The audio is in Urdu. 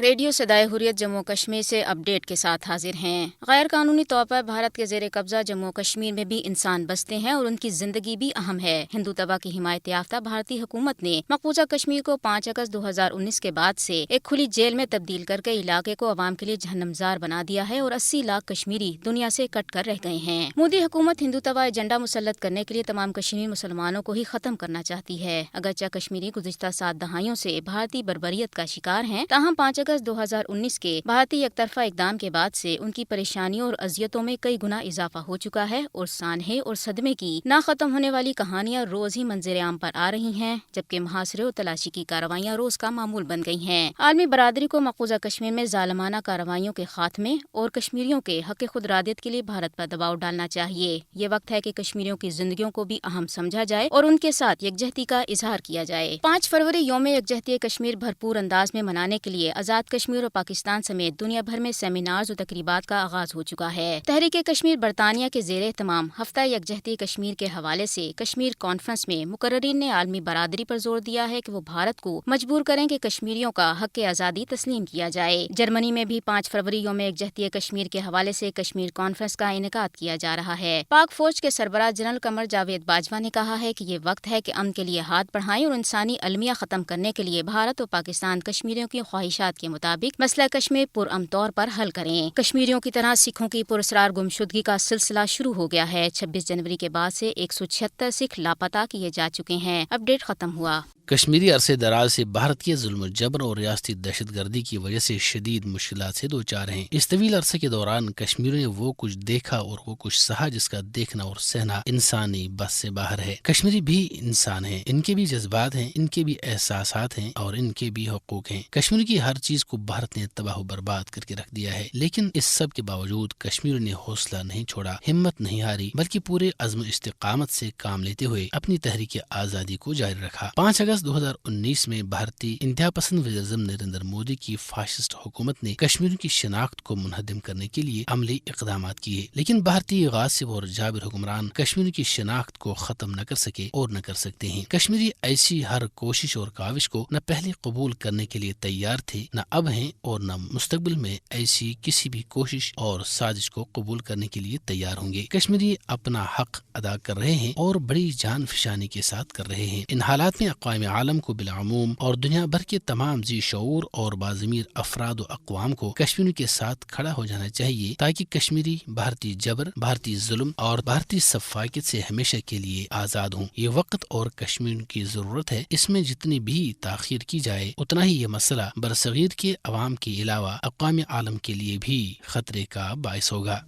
ریڈیو صدائے حریت جموں کشمیر سے اپڈیٹ کے ساتھ حاضر ہیں۔ غیر قانونی طور پر بھارت کے زیر قبضہ جموں کشمیر میں بھی انسان بستے ہیں اور ان کی زندگی بھی اہم ہے۔ ہندو تبا کی حمایت یافتہ بھارتی حکومت نے مقبوضہ کشمیر کو 5 اگست 2019 کے بعد سے ایک کھلی جیل میں تبدیل کر کے علاقے کو عوام کے لیے جہنمزار بنا دیا ہے اور 80 لاکھ کشمیری دنیا سے کٹ کر رہ گئے ہیں۔ مودی حکومت ہندو تبا ایجنڈا مسلط کرنے کے لیے تمام کشمیری مسلمانوں کو ہی ختم کرنا چاہتی ہے۔ اگرچہ کشمیری گزشتہ 7 دہائیوں سے بھارتی بربریت کا شکار ہیں، تاہم 5 اگست 2019 کے بھارتی یک طرفہ اقدام کے بعد سے ان کی پریشانیوں اور اذیتوں میں کئی گنا اضافہ ہو چکا ہے اور سانحے اور صدمے کی نہ ختم ہونے والی کہانیاں روز ہی منظر عام پر آ رہی ہیں، جبکہ محاصرے اور تلاشی کی کارروائیاں روز کا معمول بن گئی ہیں۔ عالمی برادری کو مقبوضہ کشمیر میں ظالمانہ کارروائیوں کے خاتمے اور کشمیریوں کے حق خود ارادیت کے لیے بھارت پر دباؤ ڈالنا چاہیے۔ یہ وقت ہے کہ کشمیریوں کی زندگیوں کو بھی اہم سمجھا جائے اور ان کے ساتھ یکجہتی کا اظہار کیا جائے۔ 5 فروری یوم یکجہتی کشمیر بھرپور انداز میں منانے کے لیے آزاد کشمیر اور پاکستان سمیت دنیا بھر میں سیمینارز اور تقریبات کا آغاز ہو چکا ہے۔ تحریک کشمیر برطانیہ کے زیر اہتمام ہفتہ یکجہتی کشمیر کے حوالے سے کشمیر کانفرنس میں مقررین نے عالمی برادری پر زور دیا ہے کہ وہ بھارت کو مجبور کریں کہ کشمیریوں کا حق آزادی تسلیم کیا جائے۔ جرمنی میں بھی 5 فروری یوم یکجہتی کشمیر کے حوالے سے کشمیر کانفرنس کا انعقاد کیا جا رہا ہے۔ پاک فوج کے سربراہ جنرل قمر جاوید باجوہ نے کہا ہے کہ یہ وقت ہے کہ امن کے لیے ہاتھ بڑھائیں اور انسانی المیہ ختم کرنے کے لیے بھارت اور پاکستان کشمیریوں کی خواہشات کے مطابق مسئلہ کشمیر پرامن طور پر حل کریں۔ کشمیریوں کی طرح سکھوں کی پراسرار گمشدگی کا سلسلہ شروع ہو گیا ہے۔ 26 جنوری کے بعد سے 176 سکھ لاپتہ کیے جا چکے ہیں۔ اپڈیٹ ختم ہوا۔ کشمیری عرصے دراز سے بھارت کے ظلم و جبر اور ریاستی دہشت گردی کی وجہ سے شدید مشکلات سے دوچار ہیں۔ اس طویل عرصے کے دوران کشمیریوں نے وہ کچھ دیکھا اور وہ کچھ سہا جس کا دیکھنا اور سہنا انسانی بس سے باہر ہے۔ کشمیری بھی انسان ہیں، ان کے بھی جذبات ہیں، ان کے بھی احساسات ہیں اور ان کے بھی حقوق ہیں۔ کشمیر کی ہر چیز کو بھارت نے تباہ و برباد کر کے رکھ دیا ہے، لیکن اس سب کے باوجود کشمیریوں نے حوصلہ نہیں چھوڑا، ہمت نہیں ہاری، بلکہ پورے عزم و استقامت سے کام لیتے ہوئے اپنی تحریک آزادی کو جاری رکھا۔ 5 اگست 2019 میں بھارتی انتہا پسند وزیر اعظم نریندر مودی کی فاشسٹ حکومت نے کشمیریوں کی شناخت کو منہدم کرنے کے لیے عملی اقدامات کیے، لیکن بھارتی غاصب اور جابر حکمران کشمیریوں کی شناخت کو ختم نہ کر سکے اور نہ کر سکتے ہیں۔ کشمیری ایسی ہر کوشش اور کاوش کو نہ پہلے قبول کرنے کے لیے تیار تھے، نہ اب ہیں اور نہ مستقبل میں ایسی کسی بھی کوشش اور سازش کو قبول کرنے کے لیے تیار ہوں گے۔ کشمیری اپنا حق ادا کر رہے ہیں اور بڑی جان فشانی کے ساتھ کر رہے ہیں۔ ان حالات میں اقوام عالم کو بالعموم اور دنیا بھر کے تمام ذی شعور اور باضمیر افراد و اقوام کو کشمیریوں کے ساتھ کھڑا ہو جانا چاہیے، تاکہ کشمیری بھارتی جبر، بھارتی ظلم اور بھارتی سفاکت سے ہمیشہ کے لیے آزاد ہوں۔ یہ وقت اور کشمیریوں کی ضرورت ہے۔ اس میں جتنی بھی تاخیر کی جائے اتنا ہی یہ مسئلہ برصغیر کے عوام کے علاوہ اقوام عالم کے لیے بھی خطرے کا باعث ہوگا۔